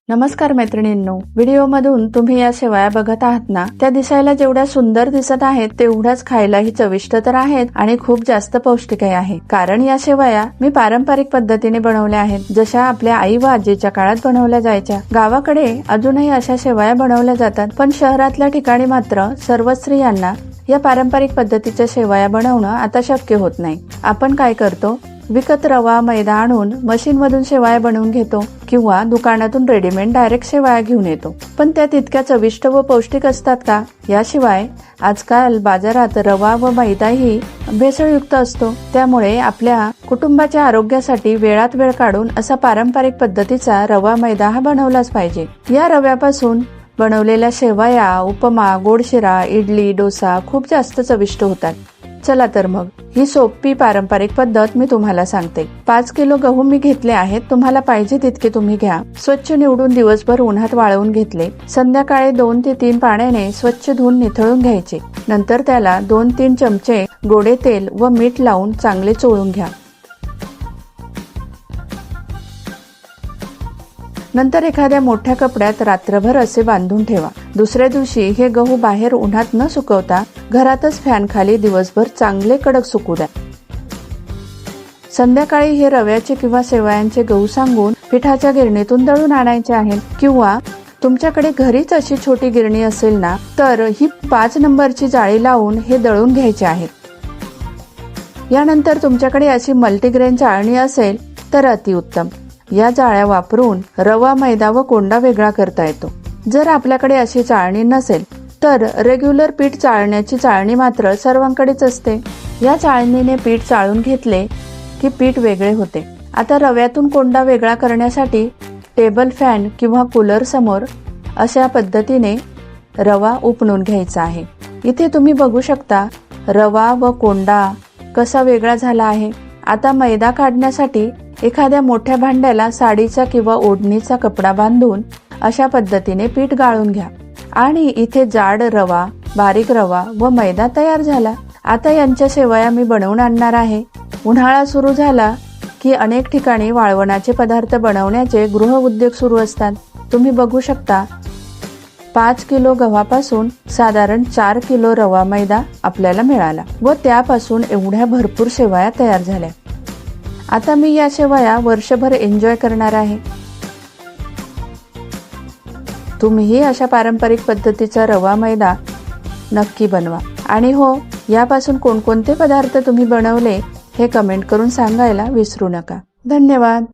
नमस्कार मैत्रिणींनो, व्हिडिओमधून तुम्ही या शेवया बघत आहात ना, त्या दिसायला जेवढ्या सुंदर दिसत आहेत तेवढ्याच खायलाही चविष्ट तर आहेत आणि खूप जास्त पौष्टिकही आहे. कारण या शेवया मी पारंपरिक पद्धतीने बनवल्या आहेत, जशा आपल्या आई व आजीच्या काळात बनवल्या जायच्या. गावाकडे अजूनही अशा शेवया बनवल्या जातात, पण शहरातल्या ठिकाणी मात्र सर्व स्त्रियांना या पारंपरिक पद्धतीच्या शेवया बनवणं आता शक्य होत नाही. आपण काय करतो, विकत रवा मैदा आणून मशीन मधून शेवया बनवून घेतो किंवा दुकानातून रेडीमेड डायरेक्ट शेवया घेऊन येतो. पण त्या तितक्या चविष्ट व पौष्टिक असतात का? याशिवाय आजकाल बाजारात रवा व मैदाही भेसळयुक्त असतो. त्यामुळे आपल्या कुटुंबाच्या आरोग्यासाठी वेळात वेळ काढून असा पारंपरिक पद्धतीचा रवा मैदा हा बनवलाच पाहिजे. या रव्यापासून बनवलेल्या शेवया, उपमा, गोड शिरा, इडली, डोसा खूप जास्त चविष्ट होतात. चला तर मग ही सोपी पारंपरिक पद्धत मी तुम्हाला सांगते. 5 किलो गहू मी घेतले आहेत. तुम्हाला पाहिजे तितके तुम्ही घ्या. स्वच्छ निवडून दिवसभर उन्हात वाळवून घेतले. संध्याकाळी 2 ते 3 पाण्याने स्वच्छ धुवून निथळून घ्यायचे. नंतर त्याला 2-3 चमचे गोडे तेल व मीठ लावून चांगले चोळून घ्या. नंतर एखाद्या मोठ्या कपड्यात रात्रभर असे बांधून ठेवा. दुसऱ्या दिवशी हे गहू बाहेर उन्हात न सुकवता घरातच फॅन खाली दिवसभर चांगले कडक सुकू द्या. संध्याकाळी हे रव्याचे किंवा शेवयांचे गहू सांगून पिठाच्या गिरणीतून दळून आणायचे आहेत. किंवा तुमच्याकडे घरीच अशी छोटी गिरणी असेल ना, तर ही 5 नंबरची जाळी लावून हे दळून घ्यायचे आहेत. यानंतर तुमच्याकडे अशी मल्टीग्रेन चाळणी असेल तर अतिउत्तम. या जाळ्या वापरून रवा, मैदा व कोंडा वेगळा करता येतो. जर आपल्याकडे अशी चाळणी नसेल तर रेग्युलर पीठ चाळण्याची चाळणी मात्र सर्वांकडेच असते. या चाळणीने पीठ चाळून घेतले की पीठ वेगळे होते. आता रव्यातून कोंडा वेगळा करण्यासाठी टेबल फॅन किंवा कूलर समोर अशा पद्धतीने रवा उपणून घ्यायचा आहे. इथे तुम्ही बघू शकता रवा व कोंडा कसा वेगळा झाला आहे. आता मैदा काढण्यासाठी एखाद्या मोठ्या भांड्याला साडीचा किंवा ओढणीचा कपडा बांधून अशा पद्धतीने पीठ गाळून घ्या. आणि इथे जाड रवा, बारीक रवा व मैदा तयार झाला. आता यांच्या शेवया मी बनवून आणणार आहे. उन्हाळा सुरू झाला की अनेक ठिकाणी वाळवणाचे पदार्थ बनवण्याचे गृहउद्योग सुरू असतात. तुम्ही बघू शकता 5 किलो गव्हापासून साधारण 4 किलो रवा मैदा आपल्याला मिळाला व त्यापासून एवढ्या भरपूर शेवया तयार झाल्या. आता मी या शेवया वर्षभर एन्जॉय करणार आहे. तुम्हीही अशा पारंपरिक पद्धतीचा रवा मैदा नक्की बनवा. आणि हो, यापासून कोणकोणते पदार्थ तुम्ही बनवले हे कमेंट करून सांगायला विसरू नका. धन्यवाद.